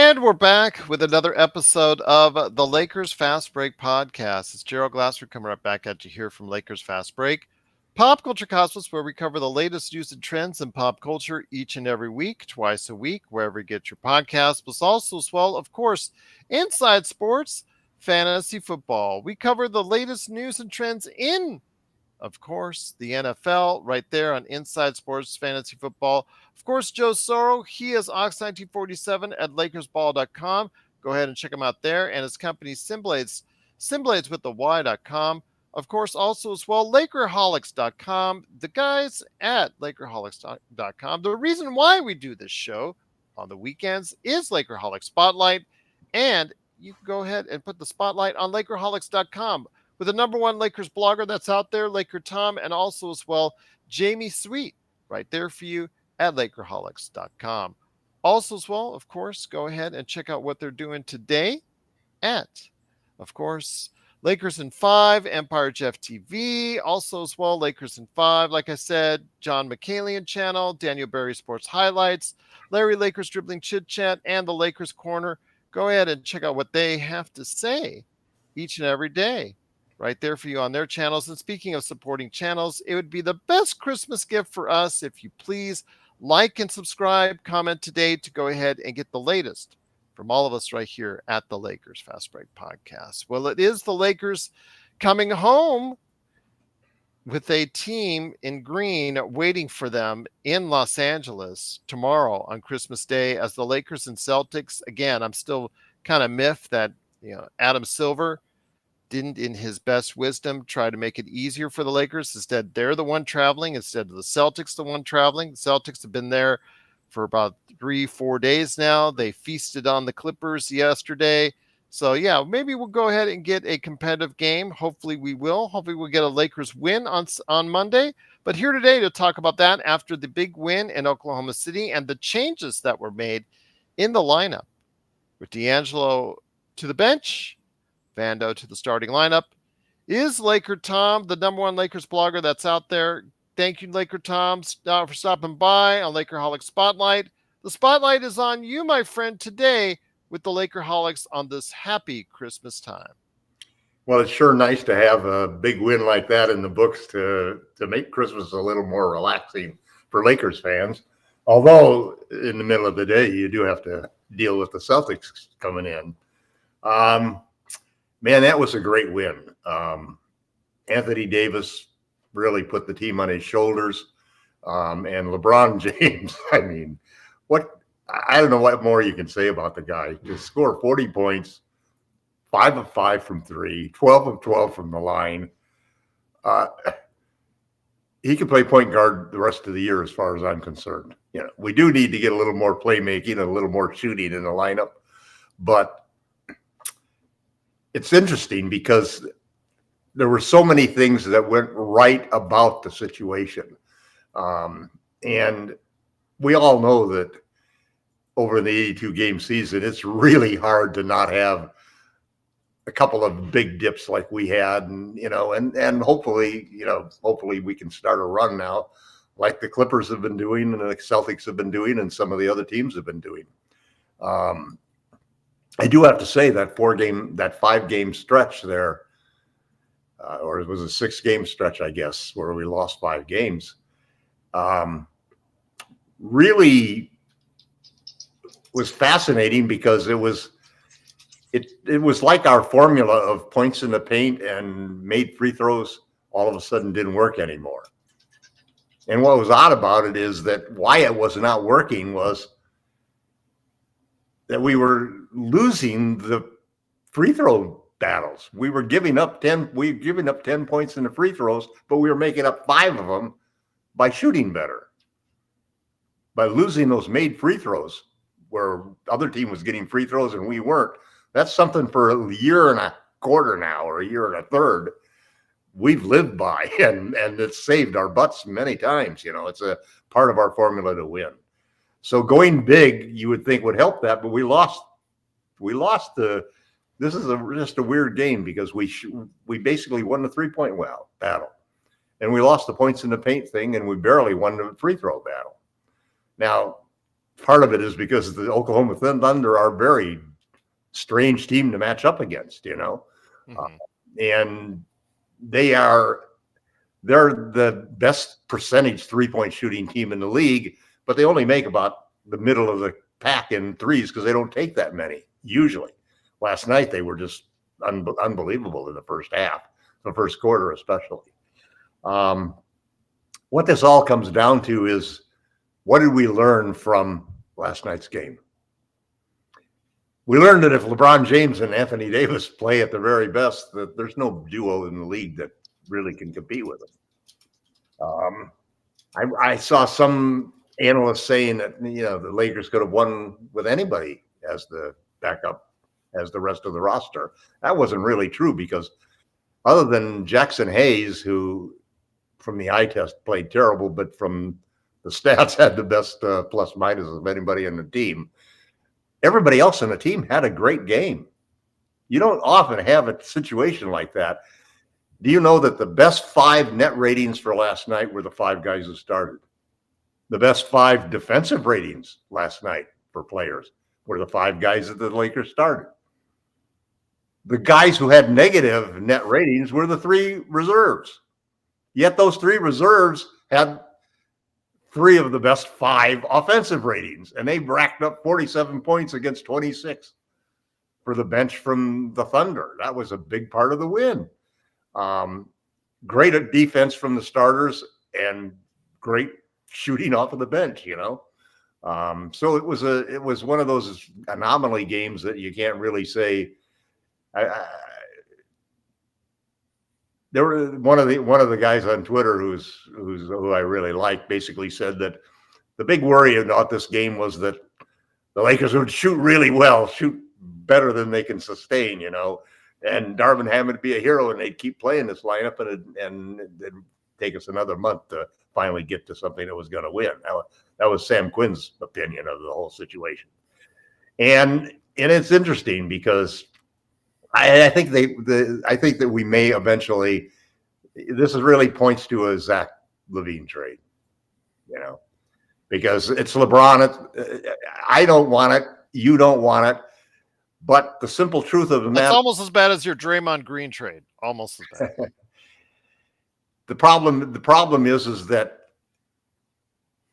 And we're back with another episode of the Lakers Fast Break podcast. It's Gerald Glasser coming right back at you here from Lakers Fast Break, Pop Culture Cosmos, where we cover the latest news and trends in pop culture each and every week, twice a week, wherever you get your podcast. But also, as well, of course, inside sports, fantasy football. We cover the latest news and trends in, of course, the NFL right there on Inside Sports Fantasy Football. Of course, Joe Soro, he is Ox1947 at LakersBall.com. Go ahead and check him out there. And his company, Simblades with the Y.com. Of course, also as well, Lakerholics.com. The guys at Lakerholics.com. The reason why we do this show on the weekends is Lakerholics Spotlight. And you can go ahead and put the spotlight on Lakerholics.com with the number one Lakers blogger that's out there, Laker Tom, and also as well, Jamie Sweet, right there for you at Lakerholics.com. Also as well, of course, go ahead and check out what they're doing today at, of course, Lakers in 5, Empire Jeff TV. Also as well, Lakers in 5, like I said, John McCalian channel, Daniel Berry Sports Highlights, Larry Lakers Dribbling Chit Chat, and the Lakers Corner. Go ahead and check out what they have to say each and every day right there for you on their channels. And speaking of supporting channels, it would be the best Christmas gift for us if you please like and subscribe, comment today to go ahead and get the latest from all of us right here at the Lakers Fast Break Podcast. Well, it is the Lakers coming home with a team in green waiting for them in Los Angeles tomorrow on Christmas Day as the Lakers and Celtics. Again, I'm still kind of miffed that, Adam Silver didn't, in his best wisdom, try to make it easier for the Lakers. Instead, they're the one traveling instead of the Celtics the one traveling. The Celtics have been there for about 3-4 days now. They feasted on the Clippers yesterday. So, yeah, maybe we'll go ahead and get a competitive game. Hopefully we will. Hopefully we'll get a Lakers win on Monday. But here today to talk about that after the big win in Oklahoma City and the changes that were made in the lineup with D'Angelo to the bench, Vando to the starting lineup, is Laker Tom, the number one Lakers blogger that's out there. Thank you, Laker Tom, for stopping by on Lakerholics Spotlight. The spotlight is on you, my friend, today with the Lakerholics on this happy Christmas time. Well, it's sure nice to have a big win like that in the books to make Christmas a little more relaxing for Lakers fans. Although in the middle of the day, you do have to deal with the Celtics coming in. Man, that was a great win. Anthony Davis really put the team on his shoulders. And LeBron James, I mean, I don't know what more you can say about the guy. Just score 40 points, 5 of 5 from 3, 12 of 12 from the line. He can play point guard the rest of the year as far as I'm concerned. We do need to get a little more playmaking and a little more shooting in the lineup. But it's interesting because there were so many things that went right about the situation. And we all know that over the 82-game season, it's really hard to not have a couple of big dips like we had. And hopefully we can start a run now like the Clippers have been doing and the Celtics have been doing and some of the other teams have been doing. I do have to say that 5-game stretch there, or it was a 6-game stretch, I guess, where we lost 5 games, really was fascinating because it was like our formula of points in the paint and made free throws all of a sudden didn't work anymore. And what was odd about it is that why it was not working was that we were losing the free throw battles. We were giving up 10 points in the free throws, but we were making up 5 of them by shooting better. By losing those made free throws where other team was getting free throws and we weren't. That's something for a year and a quarter now, or a year and a third, we've lived by, and it's saved our butts many times. It's a part of our formula to win. So going big, you would think would help that, but we lost. This is just a weird game because we basically won the 3-point battle, and we lost the points in the paint thing, and we barely won the free throw battle. Now, part of it is because the Oklahoma Thunder are a very strange team to match up against, Mm-hmm. And they're the best percentage 3-point shooting team in the league, but they only make about the middle of the pack in threes because they don't take that many usually. Last night they were just unbelievable in the first half, the first quarter especially. What this all comes down to is, what did we learn from last night's game? We learned that if LeBron James and Anthony Davis play at the very best, that there's no duo in the league that really can compete with them. I saw some analysts saying that the Lakers could have won with anybody as the backup, as the rest of the roster. That wasn't really true, because other than Jackson Hayes, who from the eye test played terrible, but from the stats had the best plus minus of anybody in the team, everybody else in the team had a great game. You don't often have a situation like that. Do you know that the best 5 net ratings for last night were the 5 guys who started? The best 5 defensive ratings last night for players were the 5 guys that the Lakers started. The guys who had negative net ratings were the 3 reserves. Yet those 3 reserves had 3 of the best 5 offensive ratings, and they racked up 47 points against 26 for the bench from the Thunder. That was a big part of the win. Great defense from the starters and great shooting off of the bench, So it was one of those anomaly games that you can't really say. There were one of the guys on Twitter who I really like basically said that the big worry about this game was that the Lakers would shoot really well, shoot better than they can sustain, and Darvin Ham would be a hero, and they'd keep playing this lineup, and it'd take us another month to finally get to something that was going to win. That was Sam Quinn's opinion of the whole situation, and it's interesting because I think that we may eventually. This really points to a Zach LaVine trade, because it's LeBron. I don't want it. You don't want it. But the simple truth of the matter, it's almost as bad as your Draymond Green trade. Almost as bad. The problem is that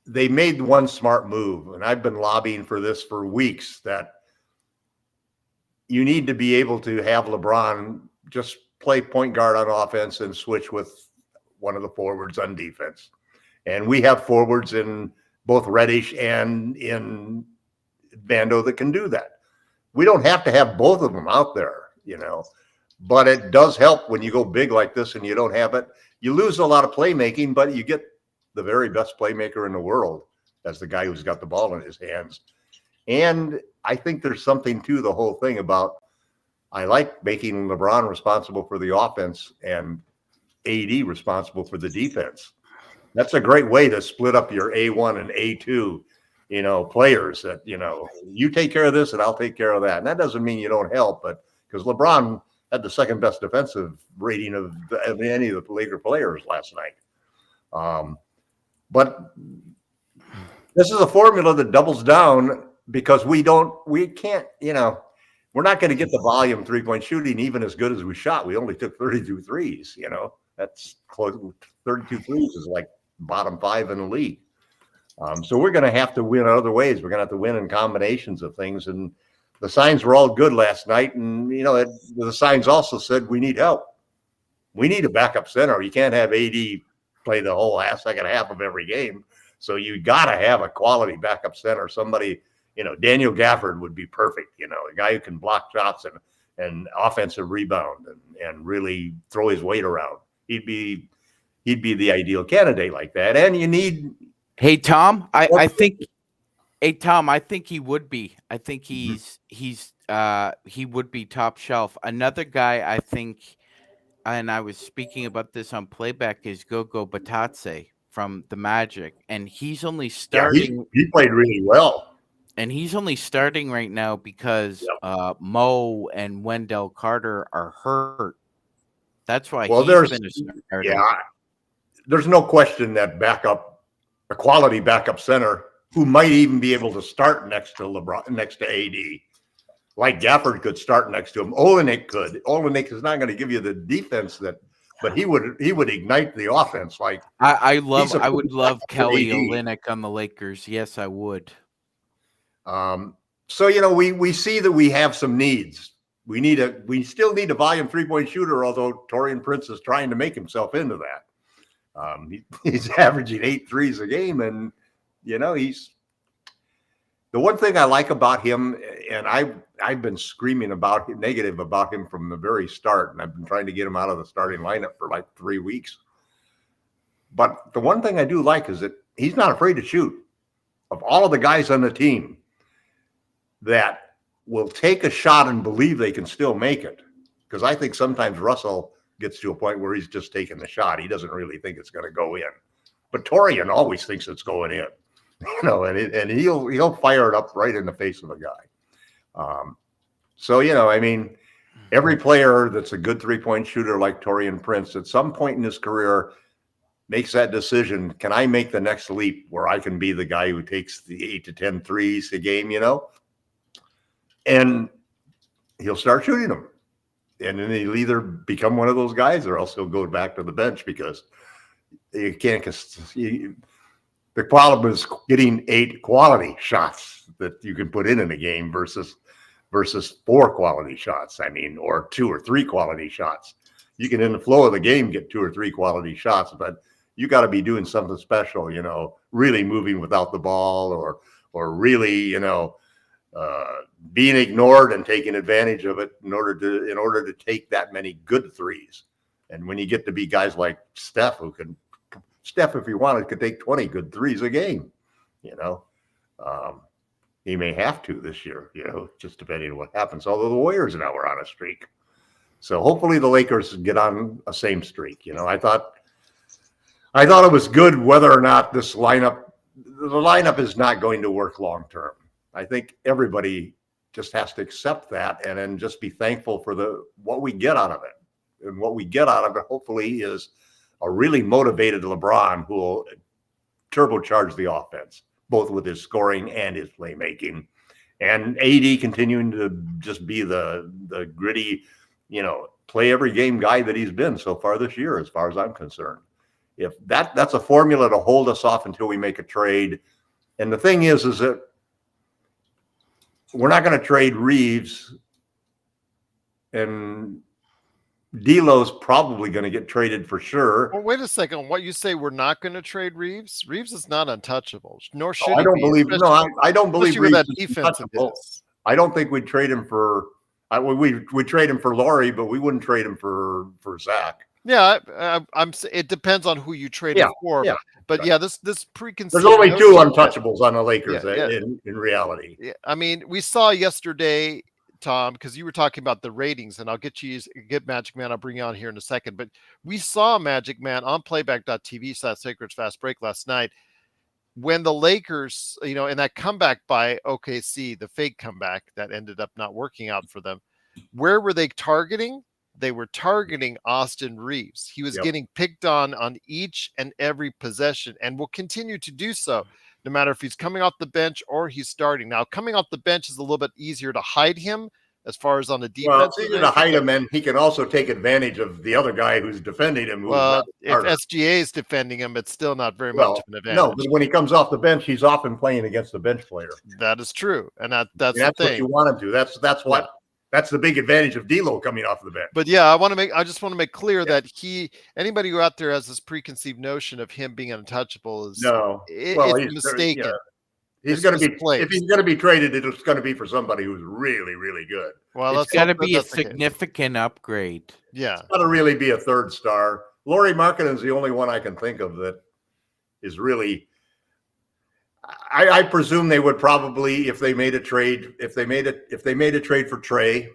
they made one smart move, and I've been lobbying for this for weeks, that you need to be able to have LeBron just play point guard on offense and switch with one of the forwards on defense. And we have forwards in both Reddish and in Vando that can do that. We don't have to have both of them out there, but it does help when you go big like this and you don't have it. You lose a lot of playmaking, but you get the very best playmaker in the world as the guy who's got the ball in his hands. And I think there's something to the whole thing about, I like making LeBron responsible for the offense and AD responsible for the defense. That's a great way to split up your A1 and A2, players that, you take care of this and I'll take care of that. And that doesn't mean you don't help, but because LeBron had the second best defensive rating of any of the Laker players last night. But this is a formula that doubles down, because we can't, we're not going to get the volume 3-point shooting even as good as we shot. We only took 32 threes, that's close. 32 threes is like bottom 5 in the league. So we're going to have to win other ways. We're going to have to win in combinations of things. And the signs were all good last night. And, the signs also said we need help. We need a backup center. You can't have AD play the whole second half of every game. So you got to have a quality backup center. Somebody, Daniel Gafford would be perfect. A guy who can block shots and offensive rebound and really throw his weight around. He'd be the ideal candidate like that. And you need. Hey, Tom, I think he would be. I think he would be top shelf. Another guy I think, and I was speaking about this on playback, is Gogo Batadze from the Magic, and he's only starting. Yeah, he played really well. And he's only starting right now because Mo and Wendell Carter are hurt. That's why he's been a starter. Yeah, there's no question that a quality backup center who might even be able to start next to LeBron, next to AD. Like Gafford could start next to him. Olenek could. Olenek is not going to give you the defense but he would ignite the offense. Like I would love Kelly AD. Olynyk on the Lakers. Yes, I would. So we see that we have some needs. We still need a volume 3-point shooter, although Taurean Prince is trying to make himself into that. He's averaging 8 threes a game, and he's the one thing I like about him, and I've been screaming negative about him from the very start, and I've been trying to get him out of the starting lineup for like 3 weeks. But the one thing I do like is that he's not afraid to shoot. Of all of the guys on the team that will take a shot and believe they can still make it, because I think sometimes Russell gets to a point where he's just taking the shot. He doesn't really think it's going to go in. But Taurean always thinks it's going in. And he'll fire it up right in the face of a guy. So every player that's a good 3-point shooter like Taurean Prince at some point in his career makes that decision. Can I make the next leap where I can be the guy who takes the 8 to 10 threes a game, and he'll start shooting them. And then he'll either become one of those guys or else he'll go back to the bench, because you can't. The problem is getting 8 quality shots that you can put in a game versus 4 quality shots. Or 2 or 3 quality shots. You can, in the flow of the game, get 2 or 3 quality shots, but you got to be doing something special, really moving without the ball, or really, being ignored and taking advantage of it in order to take that many good threes. And when you get to be guys like Steph, if he wanted, could take 20 good threes a game. He may have to this year, just depending on what happens. Although the Warriors now are on a streak, so hopefully the Lakers get on a same streak. I thought it was good whether or not the lineup is not going to work long term. I think everybody just has to accept that and then just be thankful for what we get out of it. And what we get out of it, hopefully, is a really motivated LeBron who will turbocharge the offense, both with his scoring and his playmaking. And AD continuing to just be the gritty, play every game guy that he's been so far this year, as far as I'm concerned. If that's a formula to hold us off until we make a trade. And the thing is that we're not going to trade Reeves, and D'Lo's probably going to get traded for sure. Well, wait a second. What you say, we're not going to trade Reeves? Reeves is not untouchable, nor should I don't believe. No, I don't believe Reeves that is defense untouchable. I don't think we'd trade him for. We'd trade him for Laurie, but we wouldn't trade him for Zach. Yeah, it depends on who you trade him for. Yeah, but right. This preconceived. There's only 2 untouchables on the Lakers in reality. Yeah, we saw yesterday, Tom, because you were talking about the ratings, and I'll get Magic Man. I'll bring you on here in a second. But we saw Magic Man on playback.tv/Lakers Fast Break last night when the Lakers, in that comeback by OKC, the fake comeback that ended up not working out for them. Where were they targeting? They were targeting Austin Reeves. He was getting picked on each and every possession, and will continue to do so, no matter if he's coming off the bench or he's starting. Now, coming off the bench is a little bit easier to hide him as far as on the defense. Well, it's easier to hide him, and he can also take advantage of the other guy who's defending him. Well, if SGA is defending him, it's still not very much of an advantage. No, but when he comes off the bench, he's often playing against the bench player. That is true, and that's the thing. That's what you want him to. That's what. Yeah. That's the big advantage of D'Lo coming off the bench. But yeah, I just want to make clear that anybody who out there has this preconceived notion of him being untouchable is it's mistaken. He's going to be if he's going to be traded, it's going to be for somebody who's really, really good. Well, it's got to be a significant upgrade. Yeah, it's got to really be a 3rd star. Lauri Markkanen is the only one I can think of that is really. I presume they would probably, if they made a trade for Trey,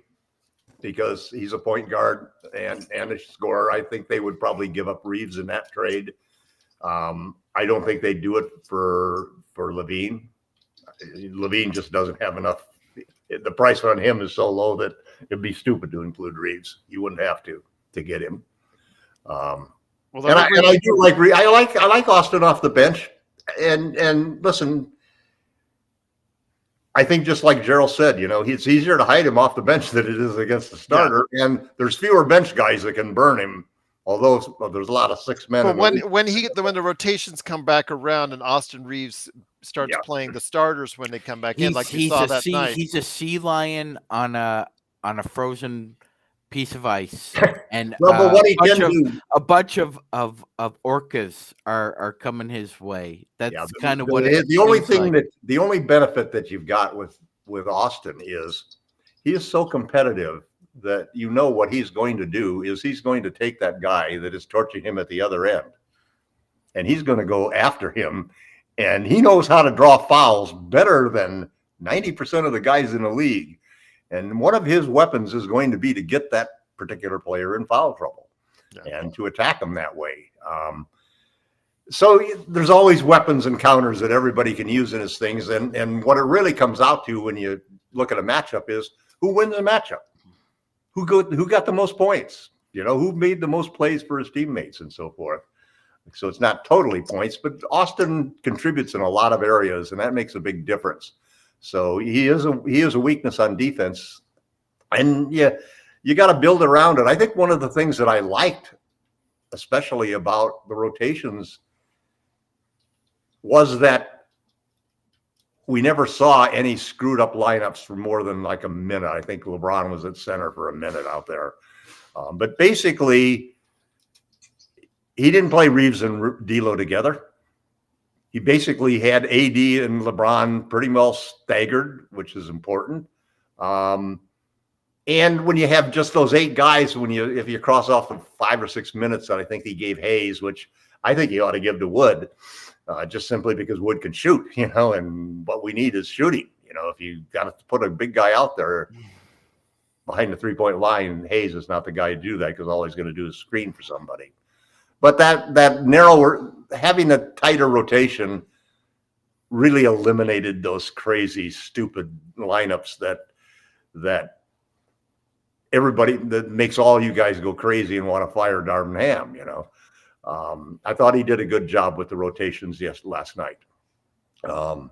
because he's a point guard and a scorer, I think they would probably give up Reeves in that trade. I don't think they'd do it for Levine. Levine just doesn't have enough. The price on him is so low that it'd be stupid to include Reeves. You wouldn't have to get him. I do like Austin off the bench. And listen, I think just like Gerald said, it's easier to hide him off the bench than it is against the starter, and there's fewer bench guys that can burn him. Although there's a lot of 6 men. But when the rotations come back around and Austin Reeves starts playing the starters when they come back in, like you saw that night, he's a sea lion on a frozen piece of ice, and but what he can do, a bunch of orcas are coming his way. That's kind of what the only thing like. The only benefit that you've got with Austin is he is so competitive that what he's going to do is he's going to take that guy that is torching him at the other end, and he's going to go after him, and he knows how to draw fouls better than 90% of the guys in the league. And one of his weapons is going to be to get that particular player in foul trouble and to attack him that way. So there's always weapons and counters that everybody can use in his things. And what it really comes out to when you look at a matchup is who wins the matchup, who got the most points, who made the most plays for his teammates and so forth. So it's not totally points, but Austin contributes in a lot of areas, and that makes a big difference. So he is a weakness on defense, and you got to build around it. I think one of the things that I liked, especially about the rotations, was that we never saw any screwed up lineups for more than like a minute. I think LeBron was at center for a minute out there. But basically, he didn't play Reeves and D'Lo together. He basically had AD and LeBron pretty well staggered, which is important. And when you have just those 8 guys, if you cross off the 5 or 6 minutes that I think he gave Hayes, which I think he ought to give to Wood, just simply because Wood can shoot, and what we need is shooting. If you got to put a big guy out there behind the 3-point line, Hayes is not the guy to do that because all he's going to do is screen for somebody. But that narrower, having a tighter rotation really eliminated those crazy, stupid lineups that everybody, that makes all you guys go crazy and want to fire Darvin Ham, I thought he did a good job with the rotations last night. So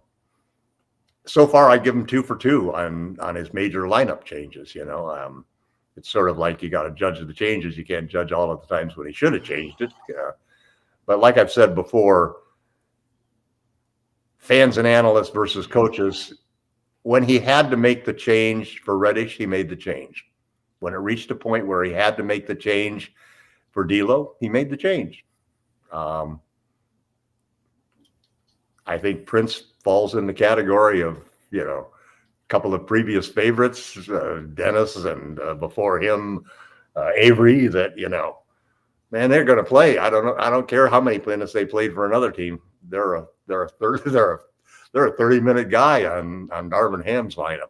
far, I'd give him 2 for 2 on his major lineup changes. It's sort of like you got to judge the changes. You can't judge all of the times when he should have changed it. But like I've said before, fans and analysts versus coaches, when he had to make the change for Reddish, he made the change. When it reached a point where he had to make the change for D'Lo, he made the change. I think Prince falls in the category of, a couple of previous favorites, Dennis and before him, Avery, that, man, they're going to play. I don't care how many minutes they played for another team. They're a 30-minute guy on Darvin Ham's lineup.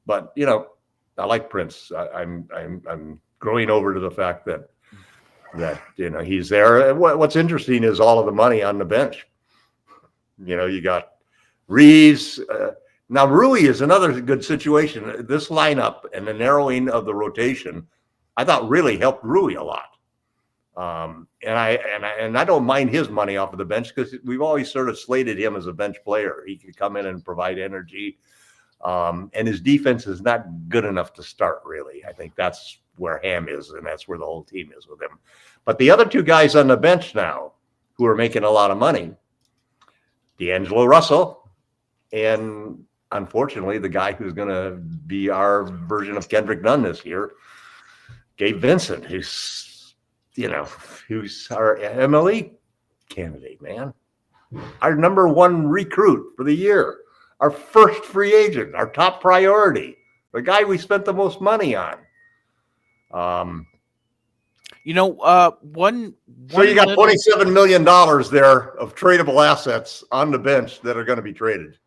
But I like Prince. I'm growing over to the fact that he's there. What's interesting is all of the money on the bench. You got Reeves. Now Rui is another good situation. This lineup and the narrowing of the rotation, I thought really helped Rui a lot. And I don't mind his money off of the bench because we've always sort of slated him as a bench player. He could come in and provide energy. And his defense is not good enough to start, really. I think that's where Ham is, and that's where the whole team is with him. But the other 2 guys on the bench now who are making a lot of money, D'Angelo Russell, and unfortunately, the guy who's going to be our version of Kendrick Nunn this year, Gabe Vincent, who's our MLE candidate, man. Our number 1 recruit for the year. Our first free agent, our top priority, the guy we spent the most money on. one So you got $27 million there of tradable assets on the bench that are going to be traded.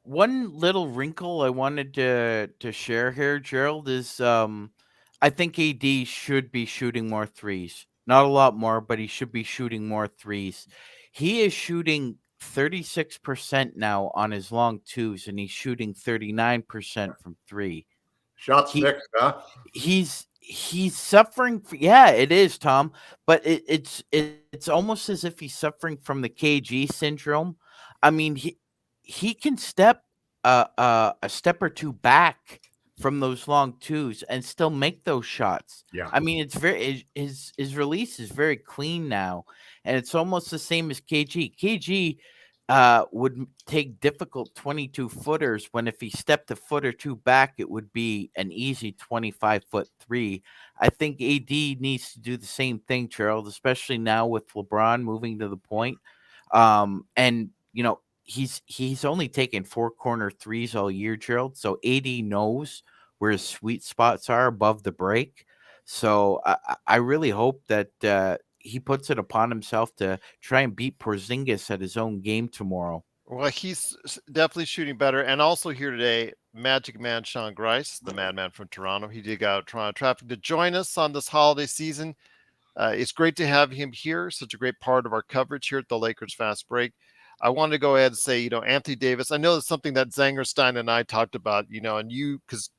One little wrinkle I wanted to share here, Gerald, is I think AD should be shooting more threes. Not a lot more, but he should be shooting more threes. He is shooting 36% now on his long twos, and he's shooting 39% from 3. Shots fixed, huh? He's suffering. It is, Tom. But it's almost as if he's suffering from the KG syndrome. I mean, he can step a step or two back from those long twos and still make those shots. Yeah. I mean, it's his release is very clean now, and it's almost the same as KG. KG would take difficult 22 footers when if he stepped a foot or two back, it would be an easy 25-foot three. I think AD needs to do the same thing, Gerald, especially now with LeBron moving to the point. And he's only taken 4-corner threes all year, Gerald. So AD knows where his sweet spots are above the break. So I really hope that he puts it upon himself to try and beat Porzingis at his own game tomorrow. Well, he's definitely shooting better. And also here today, Magic Man Sean Grice, the madman from Toronto. He did go out Toronto traffic to join us on this holiday season. It's great to have him here. Such a great part of our coverage here at the Lakers Fast Break. I wanted to go ahead and say, Anthony Davis, I know it's something that Zangerstein and I talked about, and you, because,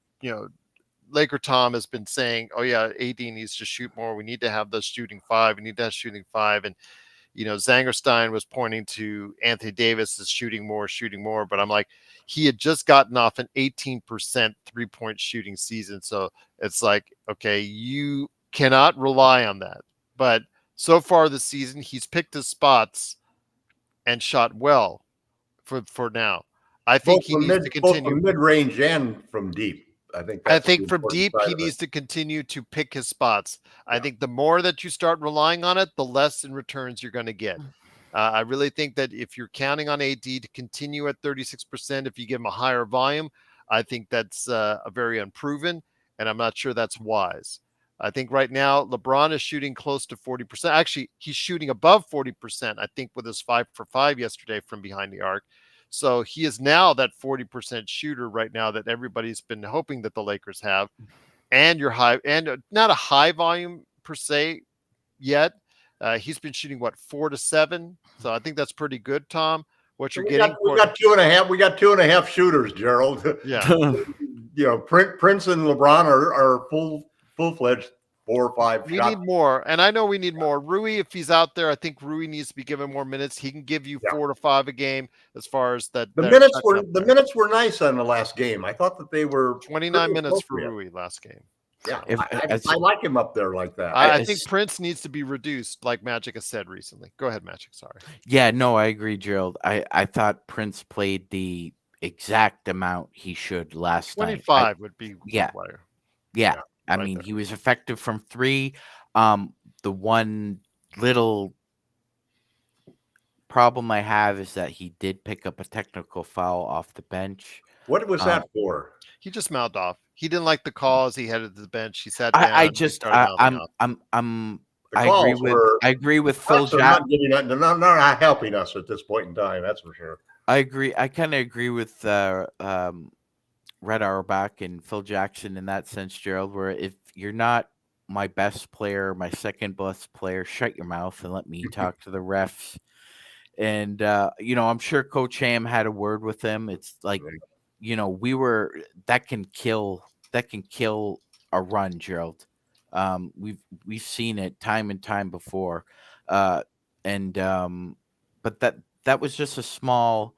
Laker Tom has been saying, oh yeah, AD needs to shoot more. We need to have the shooting five. We need to have shooting five. And, Zangerstein was pointing to Anthony Davis as shooting more. But I'm like, he had just gotten off an 18% 3-point shooting season. So it's like, okay, you cannot rely on that. But so far this season, he's picked his spots and shot well for now. I think he needs to continue. Both from mid-range and from deep. I think from deep, he needs to continue to pick his spots. Yeah. I think the more that you start relying on it, the less in returns you're going to get. I really think that if you're counting on AD to continue at 36%, if you give him a higher volume, I think that's a very unproven, and I'm not sure that's wise. I think right now, LeBron is shooting close to 40%. Actually, he's shooting above 40%, I think, with his 5 for 5 yesterday from behind the arc. So he is now that 40% shooter right now that everybody's been hoping that the Lakers have. And you're high, and not a high volume per se yet. He's been shooting 4 to 7. So I think that's pretty good, Tom. What you're getting? We got 2.5. We got 2.5 shooters, Gerald. Yeah. Prince and LeBron are full-fledged 4 or 5 we shots. Need more, and I know we need more. Rui, if he's out there, I think Rui needs to be given more minutes. He can give you 4 to 5 a game as far as that. The minutes were nice on the last game. I thought that they were 29 minutes for Rui last game. Yeah, I like him up there like that. I think Prince needs to be reduced, like Magic has said recently. Go ahead, Magic. Sorry. Yeah, no, I agree, Gerald. I thought Prince played the exact amount he should last 25 night. 25 would be player. Yeah. I mean, he was effective from 3. The one little problem I have is that he did pick up a technical foul off the bench. What was that for? He just mouthed off. He didn't like the calls. He headed to the bench. He sat down. I agree with Phil Jackson. They're not helping us at this point in time. That's for sure. I agree. I kind of agree with Red Auerbach and Phil Jackson in that sense, Gerald, where if you're not my best player, my second best player, shut your mouth and let me talk to the refs. And, I'm sure Coach Ham had a word with him. It's like, that can kill a run, Gerald. We've seen it time and time before. But that was just a small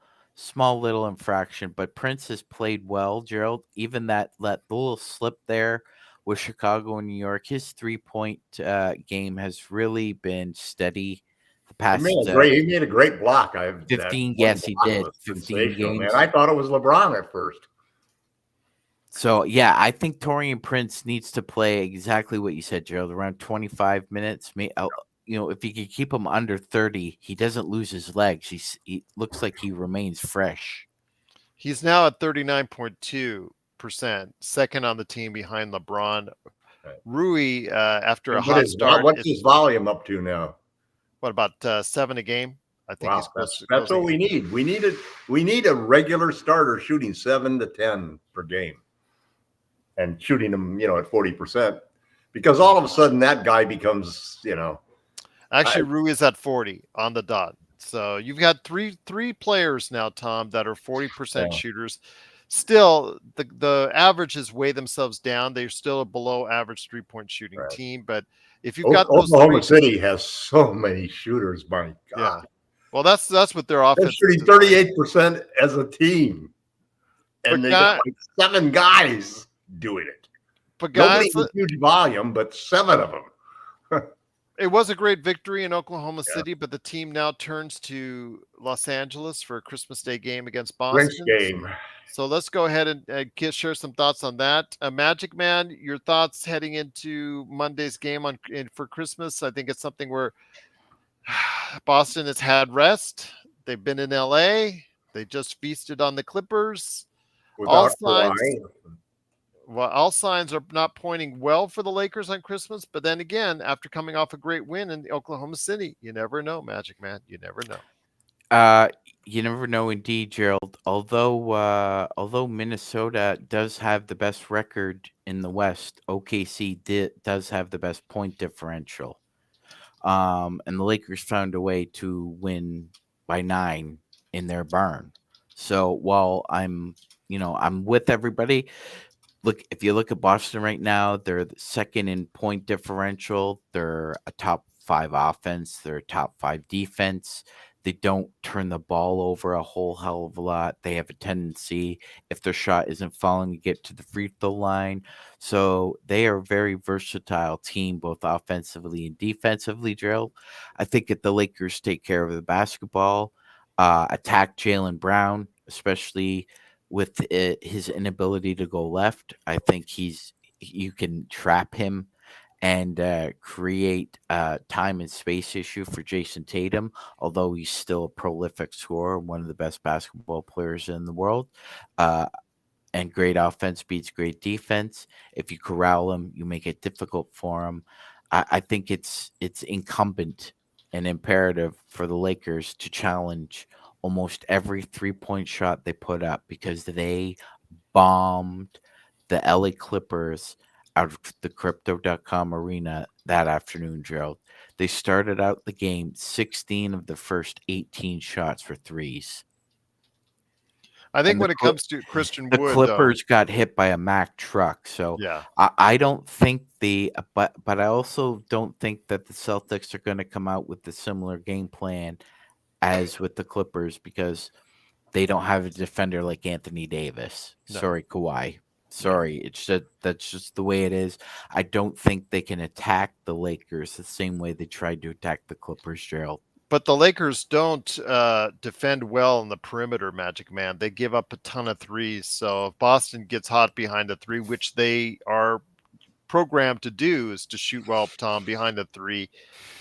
little infraction, but Prince has played well, Gerald. Even that little slip there with Chicago and New York, his 3-point game has really been steady. The past, he made a great block. 15, yes, he did. 15 games. Man. I thought it was LeBron at first. So yeah, I think Taurean Prince needs to play exactly what you said, Gerald. Around 25 minutes. If you could keep him under 30, he doesn't lose his legs. He looks like he remains fresh. He's now at 39.2%, second on the team behind LeBron. Right. Rui, after a hot start. What's his volume up to now? What, about 7 a game? I think he's close. That's what we need. We need a regular starter shooting 7 to 10 per game, and shooting them, at 40%, because all of a sudden that guy becomes, Actually, Rui is at 40 on the dot. So you've got three players now, Tom, that are 40% shooters. Still, the averages weigh themselves down. They're still a below average 3-point shooting team. But if you've got those Oklahoma City has so many shooters, my God. Yeah. Well, that's what their offense. They're shooting 38% as a team. and But they got like 7 guys doing it. But Nobody guys, in huge volume, but 7 of them. it was a great victory in Oklahoma Yeah. City, but the team now turns to Los Angeles for a Christmas Day game against Grinch Boston. game. So let's go ahead and share some thoughts on that. Magic Man, your thoughts heading into Monday's game for Christmas? I think it's something where Boston has had rest. They've been in LA. They just feasted on the Clippers. All Without signs, Kawhi. well, all signs are not pointing well for the Lakers on Christmas. But then again, after coming off a great win in Oklahoma City, you never know, Magic Man. You never know. You never know, indeed, Gerald. Although Minnesota does have the best record in the West, OKC does have the best point differential. And the Lakers found a way to win by 9 in their barn. So while I'm with everybody. Look, if you look at Boston right now, they're the second in point differential. They're a top 5 offense. They're a top 5 defense. They don't turn the ball over a whole hell of a lot. They have a tendency, if their shot isn't falling, to get to the free throw line. So they are a very versatile team, both offensively and defensively, Gerald. I think if the Lakers take care of the basketball, attack Jaylen Brown, especially with his inability to go left, I think you can trap him and create a time and space issue for Jason Tatum, although he's still a prolific scorer, one of the best basketball players in the world. And great offense beats great defense. If you corral him, you make it difficult for him. I think it's incumbent and imperative for the Lakers to challenge almost every 3-point shot they put up, because they bombed the LA Clippers out of the Crypto.com arena that afternoon, Gerald. They started out the game 16 of the first 18 shots for threes. I think And when it comes to Christian the Wood, Clippers got hit by a Mack truck, so yeah, I don't think but I also don't think that the Celtics are going to come out with a similar game plan as with the Clippers, because they don't have a defender like Anthony Davis. No. Sorry, Kawhi. Sorry, that's just the way it is. I don't think they can attack the Lakers the same way they tried to attack the Clippers, Gerald. but the Lakers don't defend well on the perimeter, Magic Man. They give up a ton of threes. So if Boston gets hot behind the 3, which they are programmed to do, is to shoot well, Tom, behind the 3.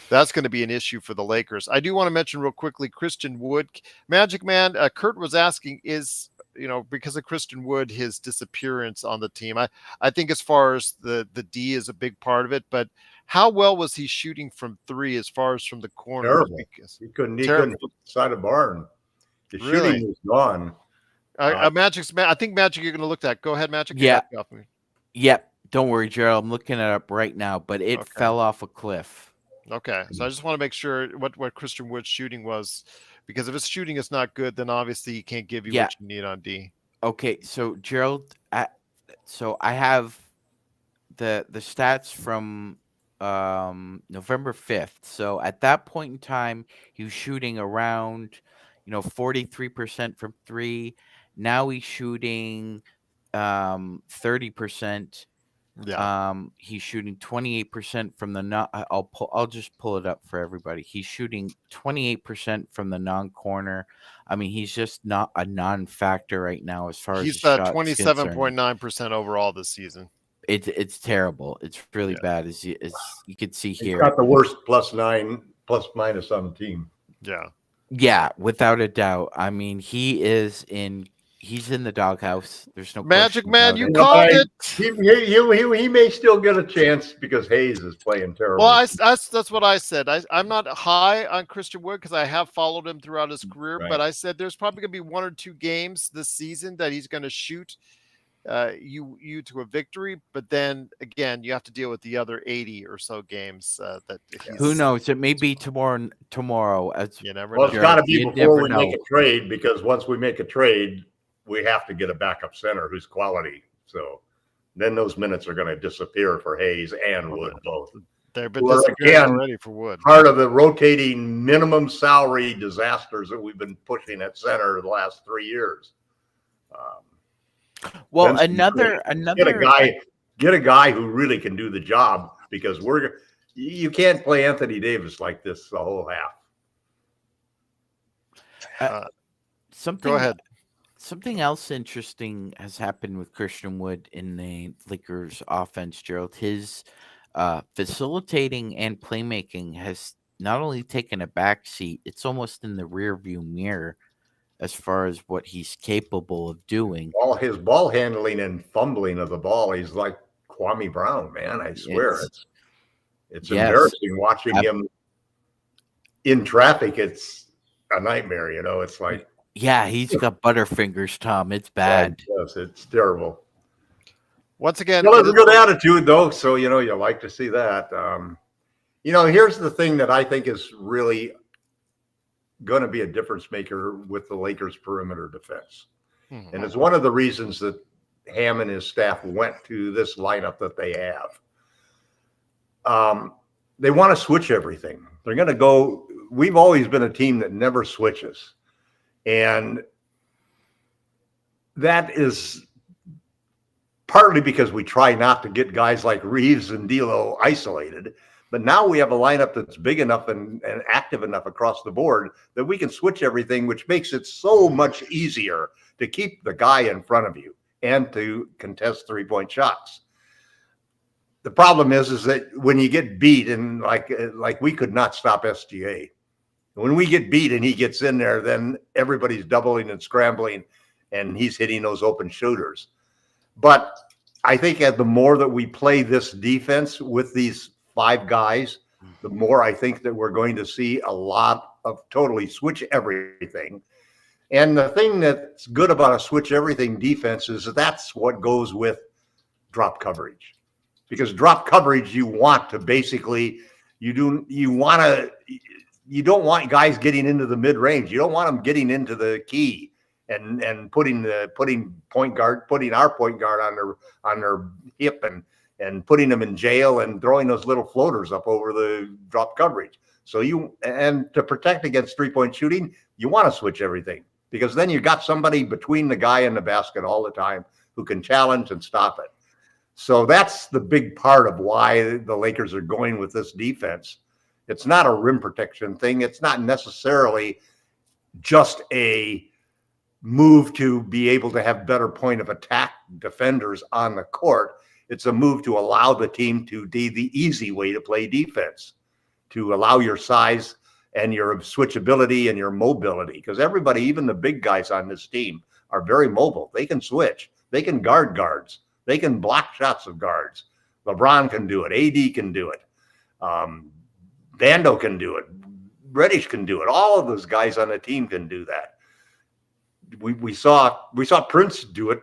That's going to be an issue for the Lakers. I do want to mention real quickly Christian Wood. Magic Man, Kurt was asking, because of Christian Wood, his disappearance on the team. I think as far as the D is a big part of it, but how well was he shooting from 3 as far as from the corner? Terrible. He couldn't hit the side of barn. The shooting was gone. Magic's I think Magic, you're going to look at. Go ahead, Magic. Yeah. Yep. Don't worry, Gerald. I'm looking it up right now, but it fell off a cliff. Okay, so I just want to make sure what Christian Wood's shooting was, because if his shooting is not good, then obviously he can't give you what you need on D. Okay, so Gerald, so I have the stats from November 5th. So at that point in time, he was shooting around 43% from 3. Now he's shooting 30%. Yeah. He's shooting 28% from the I'll just pull it up for everybody. He's shooting 28% from the non-corner. I mean, he's just not a non-factor right now as far as he's 27.9% overall this season. It's terrible. It's really bad, as you can see here. He's got the worst +9 ± on the team. Yeah, without a doubt. I mean, he's in the doghouse. There's no Magic Man, you it. called it. He may still get a chance because Hayes is playing terrible. Well, that's what I said. I'm not high on Christian Wood because I have followed him throughout his career, but I said there's probably going to be 1 or 2 games this season that he's going to shoot you to a victory, but then again you have to deal with the other 80 or so games that who knows, it may be tomorrow as you never know. It's got to be before we make a trade, because once we make a trade we have to get a backup center who's quality, so then those minutes are going to disappear for Hayes and Wood both. They've been disappearing already for Wood. Part of the rotating minimum salary disasters that we've been pushing at center the last 3 years. Well, Then get a guy who really can do the job, because you can't play Anthony Davis like this the whole half. Go Something ahead. something else interesting has happened with Christian Wood in the Lakers offense, Gerald. His facilitating and playmaking has not only taken a back seat, it's almost in the rear view mirror as far as what he's capable of doing. All his ball handling and fumbling of the ball, he's like Kwame Brown, man. I swear, it's Yes, embarrassing watching him in traffic. It's a nightmare, It's like, yeah, he's got butterfingers, Tom. It's bad. yes, it's terrible. Once again, Still has a good attitude, though, so you like to see that. Here's the thing that I think is really going to be a difference maker with the Lakers' perimeter defense. And it's one of the reasons that Ham and his staff went to this lineup that they have. They want to switch everything. They're going to go. We've always been a team that never switches. And that is partly because we try not to get guys like Reeves and D'Lo isolated. But now we have a lineup that's big enough and active enough across the board that we can switch everything, which makes it so much easier to keep the guy in front of you and to contest 3-point shots. The problem is that when you get beat, and like we could not stop SGA. When we get beat and he gets in there, then everybody's doubling and scrambling, and he's hitting those open shooters. But I think the more that we play this defense with these 5 guys, the more I think that we're going to see a lot of totally switch everything. And the thing that's good about a switch everything defense is that's what goes with drop coverage. Because drop coverage, you want to basically, you don't want guys getting into the mid range. You don't want them getting into the key and putting our point guard on their hip and putting them in jail and throwing those little floaters up over the drop coverage. So to protect against 3-point shooting, you want to switch everything, because then you got somebody between the guy and the basket all the time who can challenge and stop it. So that's the big part of why the Lakers are going with this defense. It's not a rim protection thing. It's not necessarily just a move to be able to have better point of attack defenders on the court. It's a move to allow the team to do the easy way to play defense, to allow your size and your switchability and your mobility. Because everybody, even the big guys on this team, are very mobile. They can switch. They can guard guards. They can block shots of guards. LeBron can do it. AD can do it. Vando can do it. Reddish can do it. All of those guys on the team can do that. We saw Prince do it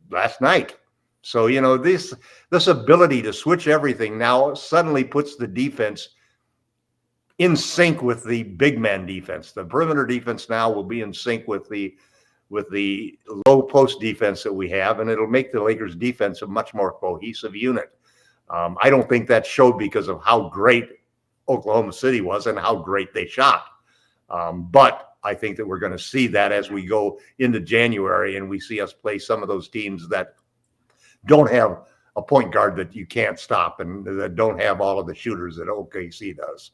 last night. So, this ability to switch everything now suddenly puts the defense in sync with the big man defense. The perimeter defense now will be in sync with the low post defense that we have, and it'll make the Lakers defense a much more cohesive unit. I don't think that showed because of how great Oklahoma City was and how great they shot. But I think that we're going to see that as we go into January and we see us play some of those teams that don't have a point guard that you can't stop and that don't have all of the shooters that OKC does.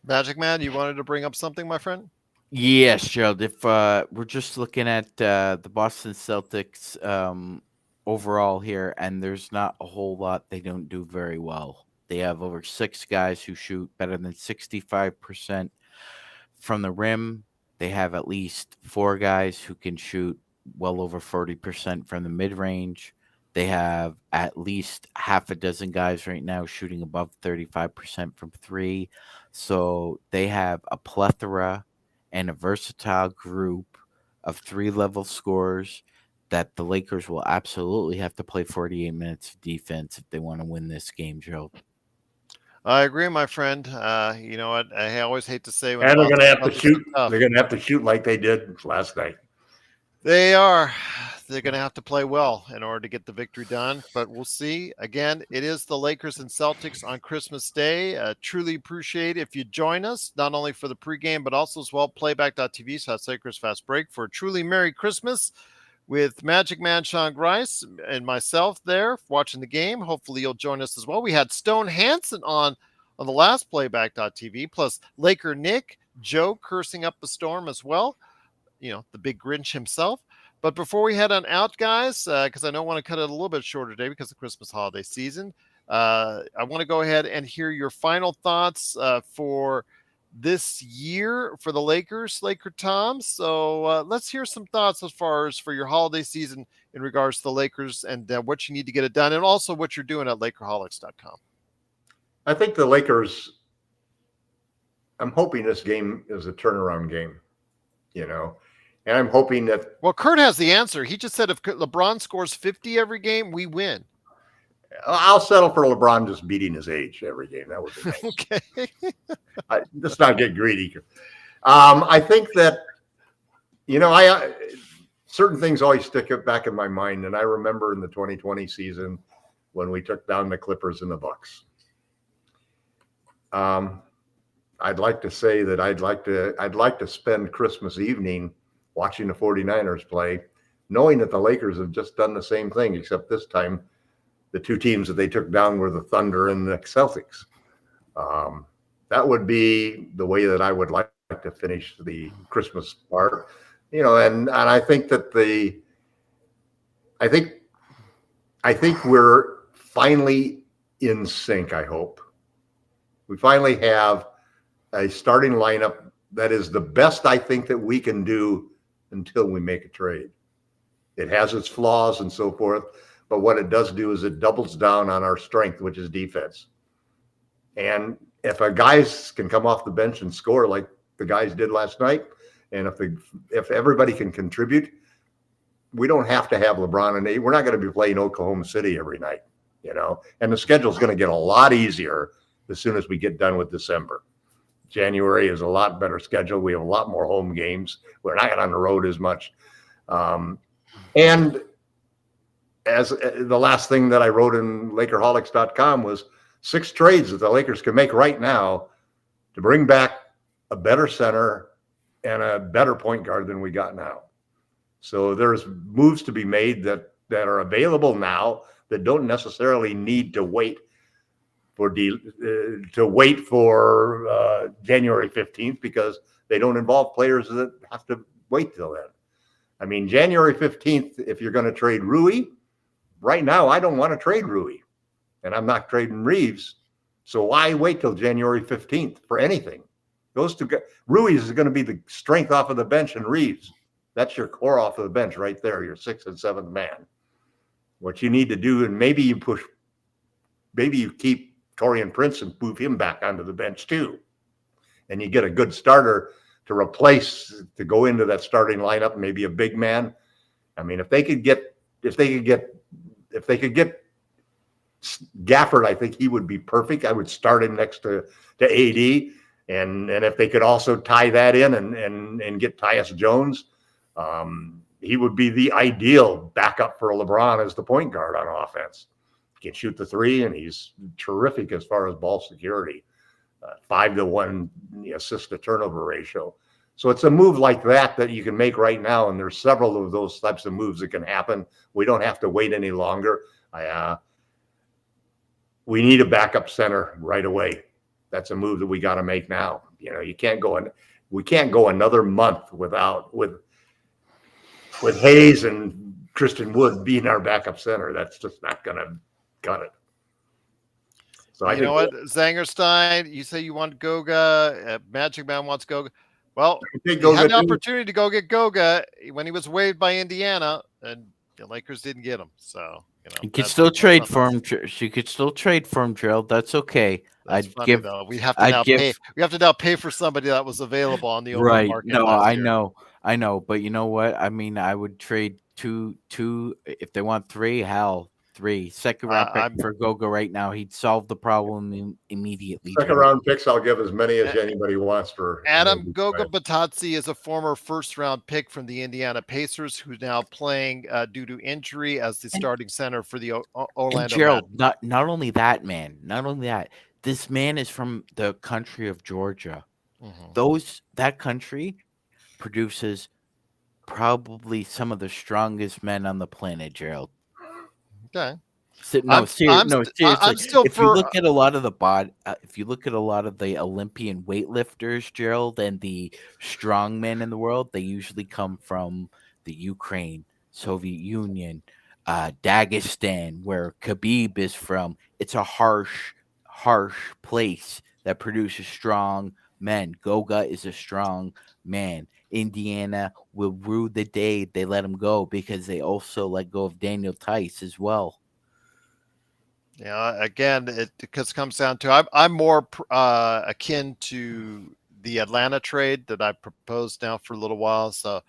Magic Man, you wanted to bring up something, my friend? Yes, Gerald. If we're just looking at the Boston Celtics overall here, and there's not a whole lot they don't do very well. They have over 6 guys who shoot better than 65% from the rim. They have at least 4 guys who can shoot well over 40% from the mid-range. They have at least half a dozen guys right now shooting above 35% from 3. So they have a plethora and a versatile group of 3-level scorers that the Lakers will absolutely have to play 48 minutes of defense if they want to win this game, Joe. I agree, my friend. You know what? I always hate to say when and they're going to have to shoot. Tough. They're going to have to shoot like they did last night. They are. They're going to have to play well in order to get the victory done, but we'll see. Again, it is the Lakers and Celtics on Christmas Day. Truly appreciate if you join us, not only for the pregame, but also as well, playback.tv/Lakers Fast Break for a truly Merry Christmas. with Magic Man Sean Grice and myself there watching the game. Hopefully you'll join us as well. We had Stone Hansen on the last Playback.tv, plus Laker Nick, Joe cursing up the storm as well. The big Grinch himself. But before we head on out, guys, because I don't want to cut it a little bit shorter today because of the Christmas holiday season, I want to go ahead and hear your final thoughts for this year for the Lakers, Laker Tom. So let's hear some thoughts as far as for your holiday season in regards to the Lakers and what you need to get it done, and also what you're doing at Lakerholics.com. I think the Lakers, I'm hoping this game is a turnaround game, and I'm hoping that. Well, Kurt has the answer. He just said if LeBron scores 50 every game, we win. I'll settle for LeBron just beating his age every game. That would be nice. Okay. Let's not get greedy. I think that, certain things always stick back in my mind. And I remember in the 2020 season when we took down the Clippers and the Bucks. I'd like to say that I'd like to spend Christmas evening watching the 49ers play, knowing that the Lakers have just done the same thing, except this time the two teams that they took down were the Thunder and the Celtics. That would be the way that I would like to finish the Christmas part, and I think that I think we're finally in sync. I hope we finally have a starting lineup that is the best I think that we can do until we make a trade. It has its flaws and so forth, but what it does do is it doubles down on our strength, which is defense. And if our guys can come off the bench and score like the guys did last night, and if everybody can contribute, we don't have to have LeBron and we're not going to be playing Oklahoma City every night, and the schedule is going to get a lot easier as soon as we get done with December. January is a lot better schedule. We have a lot more home games. We're not on the road as much. And as the last thing that I wrote in Lakerholics.com was 6 trades that the Lakers can make right now to bring back a better center and a better point guard than we got now. So there's moves to be made that are available now that don't necessarily need to wait for January 15th because they don't involve players that have to wait till then. I mean, January 15th, if you're going to trade Rui, right now I don't want to trade Rui, and I'm not trading Reeves. So why wait till January 15th for anything? Those two guys, Rui is going to be the strength off of the bench, and Reeves, that's your core off of the bench right there, your 6th and 7th man. What you need to do, and maybe you keep Taurean Prince and move him back onto the bench too. And you get a good starter to go into that starting lineup, maybe a big man. I mean, if they could get Gafford, I think he would be perfect. I would start him next to AD. And if they could also tie that in and get Tyus Jones, he would be the ideal backup for LeBron as the point guard on offense. He can shoot the 3, and he's terrific as far as ball security. 5-to-1 assist to turnover ratio. So it's a move like that you can make right now, and there's several of those types of moves that can happen. We don't have to wait any longer. We need a backup center right away. That's a move that we got to make now. We can't go another month with Hayes and Christian Wood being our backup center. That's just not going to cut it. So I think what, Zangerstein, you say you want Goga. Magic Man wants Goga. Well, he had an opportunity to go get Goga when he was waived by Indiana, and the Lakers didn't get him. So you could still trade for him. You could still trade for him, Gerald. That's okay. That's funny, though. We have to now pay for somebody that was available on the open market. No, I know, but you know what? I mean, I would trade two if they want 3. Hell, 3 second-round pick for Goga right now. He'd solve the problem immediately. Second-round picks, I'll give as many as anybody wants for. Adam Goga Batadze is a former first-round pick from the Indiana Pacers, who's now playing due to injury as the starting center for the Orlando. Gerald, not only that, man. Not only that. This man is from the country of Georgia. Mm-hmm. That country produces probably some of the strongest men on the planet, Gerald. Okay. No, seriously. I'm still If you for look at a lot of the if you look at a lot of the Olympian weightlifters, Gerald, and the strong men in the world, they usually come from the Ukraine, Soviet Union, Dagestan, where Khabib is from. It's a harsh place that produces strong men. Goga is a strong man. Indiana will rue the day they let him go because they also let go of Daniel Tice as well. Yeah, again, it because comes down to I'm more akin to the Atlanta trade that I proposed now for a little while. So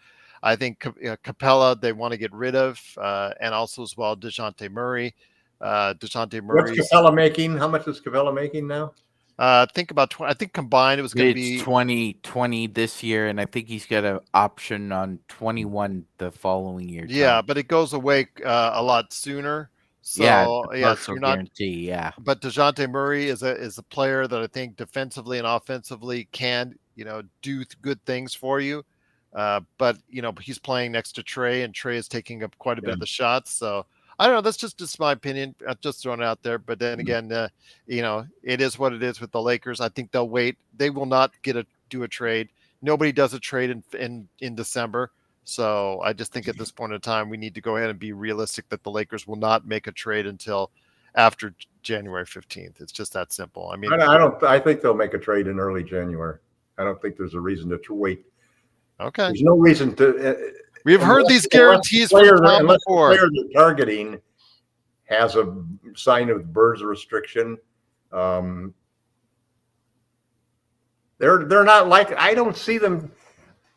I think Capella they want to get rid of, and also as well Dejounte Murray. Dejounte What's Murray's Capella making? How much is Capella making now? think about 20. I think combined it was going to It's be 2020 this year, and I think he's got an option on 21 the following year. yeah, Tom. but it goes away a lot sooner. Yeah, So the yeah, so partial you're not. guarantee. Yeah, But Dejounte Murray is a player that I think defensively and offensively can do good things for you. But he's playing next to Trey, and Trey is taking up quite a bit Yeah. of the shots. So I don't know. That's just my opinion. I'm just throwing it out there. But then again, it is what it is with the Lakers. I think they'll wait. They will not do a trade. Nobody does a trade in December. So I just think at this point in time, we need to go ahead and be realistic that the Lakers will not make a trade until after January 15th. It's just that simple. I mean, I don't. I think they'll make a trade in early January. I don't think there's a reason to wait. okay. There's no reason to. We've heard these guarantees from Tom unless before. the player they're targeting has a sign of Burrs restriction. They're not like, I don't see them.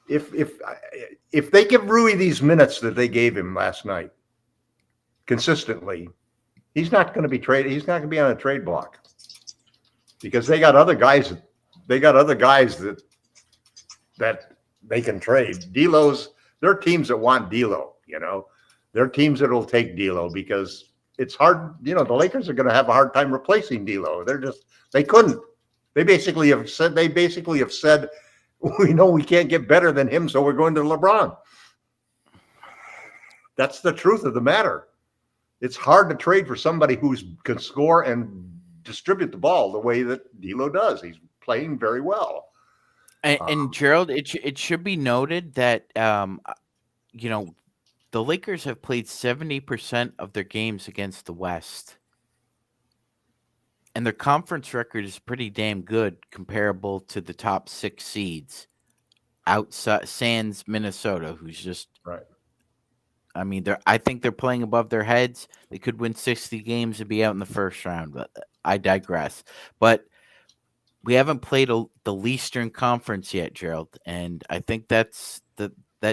If they give Rui these minutes that they gave him last night consistently, he's not going to be traded. He's not going to be on a trade block because they got other guys. They got other guys that they can trade. D'Lo's. There are teams that want D'Lo. There are teams that will take D'Lo because it's hard. The Lakers are going to have a hard time replacing D'Lo. They couldn't. They basically have said we know we can't get better than him, so we're going to LeBron. That's the truth of the matter. It's hard to trade for somebody who can score and distribute the ball the way that D'Lo does. He's playing very well. and Gerald, it should be noted that the Lakers have played 70% of their games against the West, and their conference record is pretty damn good, comparable to the top 6 seeds, outside sans Minnesota, who's just right. I mean, I think they're playing above their heads. They could win 60 games and be out in the first round, but I digress. But we haven't played the Eastern Conference yet, Gerald, and I think that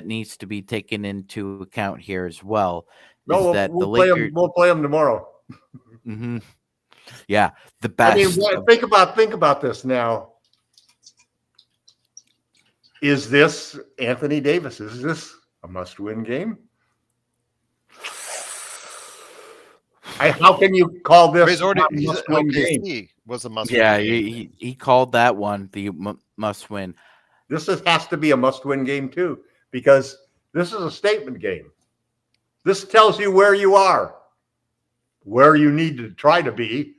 needs to be taken into account here as well. No, we'll play them. We'll play them tomorrow. Mm-hmm. Yeah, the best. I mean, think about this now. Is this Anthony Davis? Is this a must-win game? How can you call this He's already a must-win game? OKC was a must-win Yeah, game. he called that one the must-win. This has to be a must-win game too, because this is a statement game. This tells you where you are, where you need to try to be,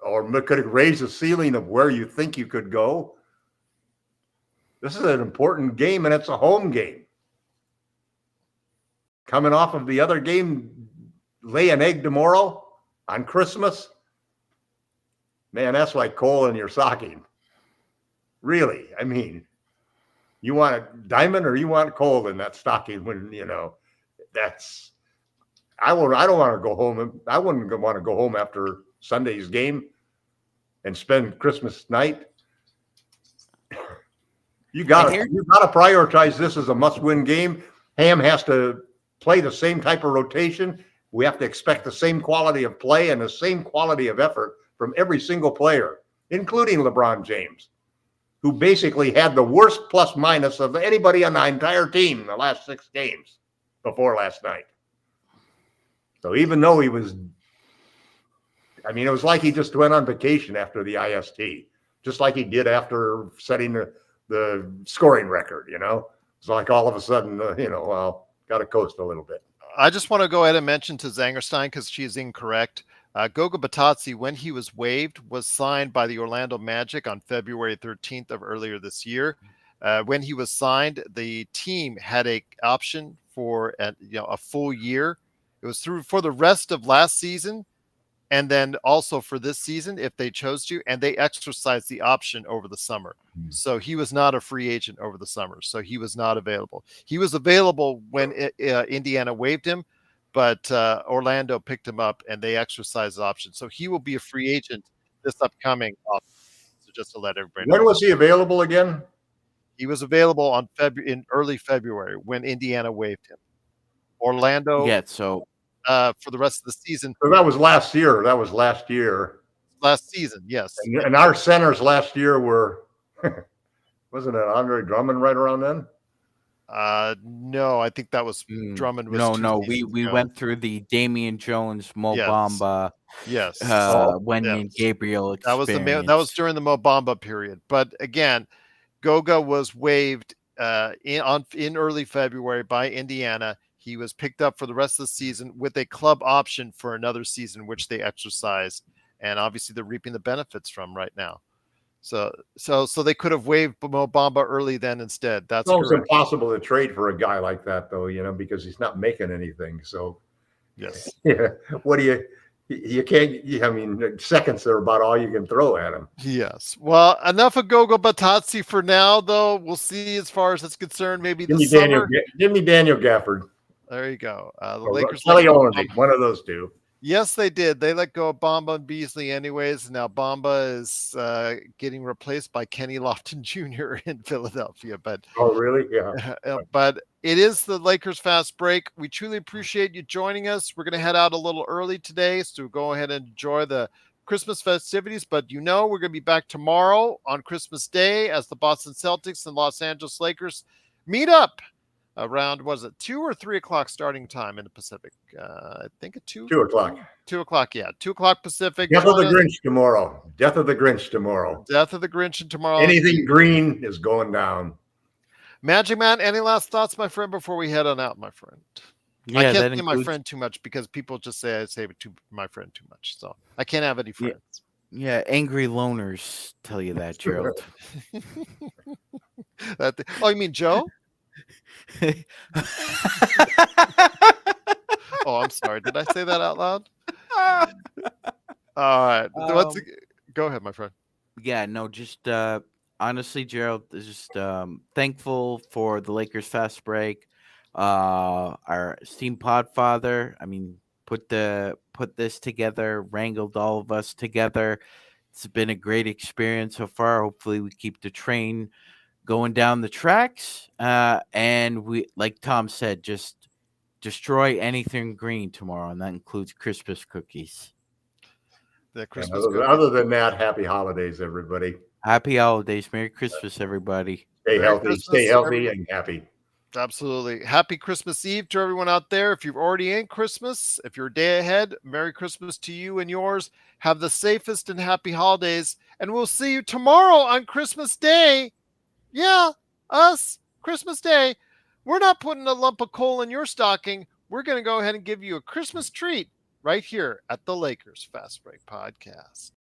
or could it raise the ceiling of where you think you could go? This is an important game, and it's a home game. Coming off of the other game, lay an egg tomorrow on Christmas. Man, that's like coal in your stocking. Really, I mean, you want a diamond or you want coal in that stocking when, that's, I don't want to go home. I wouldn't want to go home after Sunday's game and spend Christmas night. You got to prioritize this as a must-win game. Ham has to play the same type of rotation. We have to expect the same quality of play and the same quality of effort from every single player, including LeBron James, who basically had the worst plus-minus of anybody on the entire team in the last 6 games before last night. So even though it was like he just went on vacation after the IST, just like he did after setting the scoring record, It's like all of a sudden, well, got to coast a little bit. I just want to go ahead and mention to Zangerstein, because she is incorrect. Goga Batazzi, when he was waived, was signed by the Orlando Magic on February 13th of earlier this year. When he was signed, the team had a option for a full year. It was through for the rest of last season, and then also for this season if they chose to, and they exercised the option over the summer. So he was not a free agent over the summer, so he was not available. He was available when Indiana waived him, but Orlando picked him up and they exercised the option. So he will be a free agent this upcoming offseason. So just to let everybody know. When was he available again? He was available in early February when Indiana waived him. Orlando, for the rest of the season. So that was last year. Last season, yes. And our centers last year were, wasn't it Andre Drummond right around then? No, I think that was Drummond. Was we went through the Damian Jones, Mo Bamba, Wenyen Gabriel experience. That was during the Mo Bamba period. But again, Goga was waived in early February by Indiana. He was picked up for the rest of the season with a club option for another season, which they exercised, and obviously they're reaping the benefits from right now. So they could have waived Mo Bamba early then instead. That's almost impossible to trade for a guy like that, though, because he's not making anything. So, yes, yeah. What do you can't? I mean, seconds are about all you can throw at him. Yes. Well, enough of Goga Batazzi for now, though. We'll see as far as it's concerned. Maybe give me Daniel Gafford. There you go. The Lakers. Kelly Olynyk, one of those two. Yes, they did. They let go of Bamba and Beasley anyways. Now Bamba is getting replaced by Kenny Lofton Jr. in Philadelphia. But oh, really? Yeah. But it is the Lakers Fast Break. We truly appreciate you joining us. We're going to head out a little early today, so go ahead and enjoy the Christmas festivities. But we're going to be back tomorrow on Christmas Day as the Boston Celtics and Los Angeles Lakers meet up. Around, was it 2 or 3 o'clock starting time in the Pacific? I think at 2. 2 o'clock. 2 o'clock, yeah. 2 o'clock Pacific. Death of the Grinch tomorrow. Death of the Grinch tomorrow. Anything green is going down. Magic Man, any last thoughts, my friend, before we head on out, my friend? Yeah, I can't say my friend too much because people just say I say my friend too much. So I can't have any friends. Yeah, angry loners tell you that, Gerald. Oh, you mean Joe? Oh, I'm sorry. Did I say that out loud? All right. Go ahead, my friend. Yeah, no, just honestly, Gerald, just thankful for the Lakers Fast Break. Our esteemed podfather, I mean, put this together, wrangled all of us together. It's been a great experience so far. Hopefully we keep the train going down the tracks, and we, like Tom said, just destroy anything green tomorrow, and that includes Christmas cookies. Other than that, happy holidays, everybody. Happy holidays. Merry Christmas, everybody. Stay healthy and happy. Absolutely. Happy Christmas Eve to everyone out there. If you're already in Christmas, if you're a day ahead, Merry Christmas to you and yours. Have the safest and happy holidays, and we'll see you tomorrow on Christmas Day. Yeah, us, Christmas Day. We're not putting a lump of coal in your stocking. We're going to go ahead and give you a Christmas treat right here at the Lakers Fast Break Podcast.